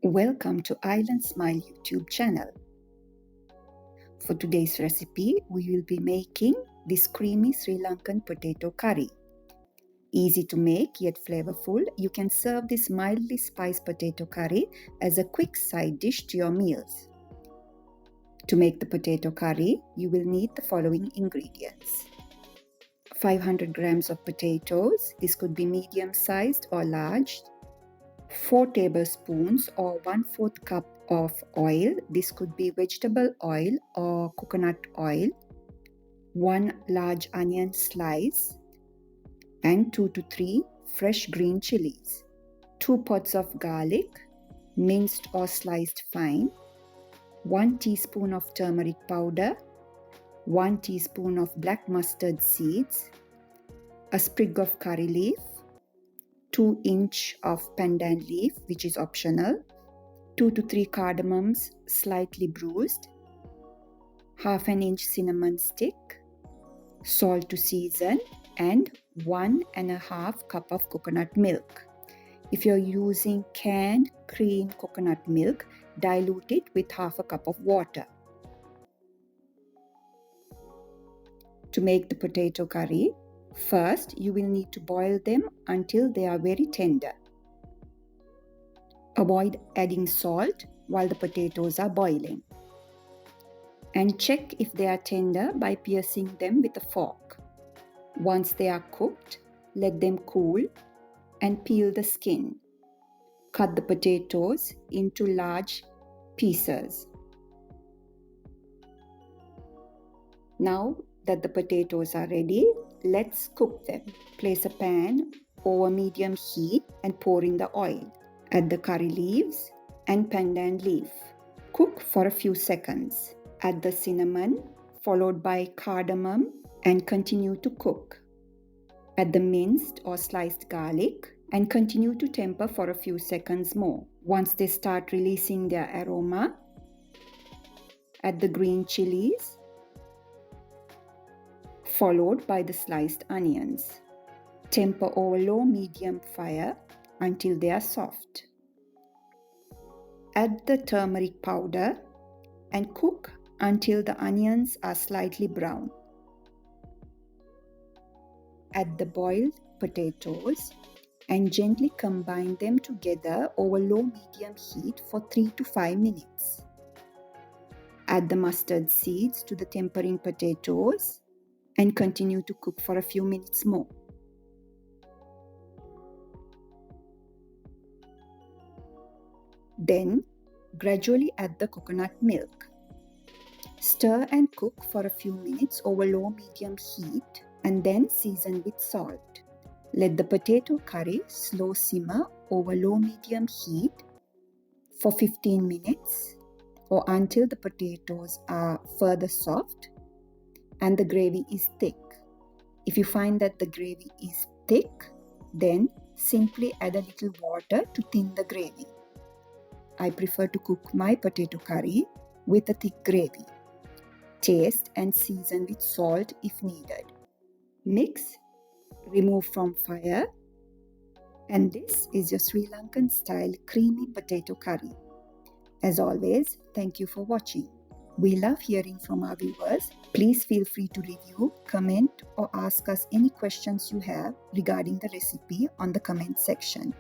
Welcome to Island Smile YouTube channel. For today's recipe, we will be making this creamy Sri Lankan potato curry. Easy to make yet flavorful, you can serve this mildly spiced potato curry as a quick side dish to your meals. To make the potato curry, you will need the following ingredients. 500 grams of potatoes, this could be medium sized or large. 4 tablespoons or 1/4 cup of oil. This could be vegetable oil or coconut oil. 1 large onion slice and 2 to 3 fresh green chillies. 2 pods of garlic, minced or sliced fine. 1 teaspoon of turmeric powder. 1 teaspoon of black mustard seeds. A sprig of curry leaf. 2 inch of pandan leaf, which is optional, 2 to 3 cardamoms slightly bruised, 1/2 inch cinnamon stick, salt to season, and 1.5 cup of coconut milk. If you're using canned cream coconut milk, dilute it with 1/2 cup of water. To make the potato curry, first, you will need to boil them until they are very tender. Avoid adding salt while the potatoes are boiling. And check if they are tender by piercing them with a fork. Once they are cooked, let them cool and peel the skin. Cut the potatoes into large pieces. Now that the potatoes are ready, let's cook them. Place a pan over medium heat and pour in the oil. Add the curry leaves and pandan leaf. Cook for a few seconds. Add the cinnamon followed by cardamom and continue to cook. Add the minced or sliced garlic and continue to temper for a few seconds more. Once they start releasing their aroma, add the green chillies followed by the sliced onions. Temper over low-medium fire until they are soft. Add the turmeric powder and cook until the onions are slightly brown. Add the boiled potatoes and gently combine them together over low-medium heat for 3 to 5 minutes. Add the mustard seeds to the tempering potatoes and continue to cook for a few minutes more. Then, gradually add the coconut milk. Stir and cook for a few minutes over low-medium heat and then season with salt. Let the potato curry slow simmer over low-medium heat for 15 minutes or until the potatoes are further soft and the gravy is thick. If you find that the gravy is thick, then simply add a little water to thin the gravy. I prefer to cook my potato curry with a thick gravy. Taste and season with salt if needed. Mix, remove from fire, and this is your Sri Lankan style creamy potato curry. As always, thank you for watching. We love hearing from our viewers. Please feel free to review, comment, or ask us any questions you have regarding the recipe on the comment section.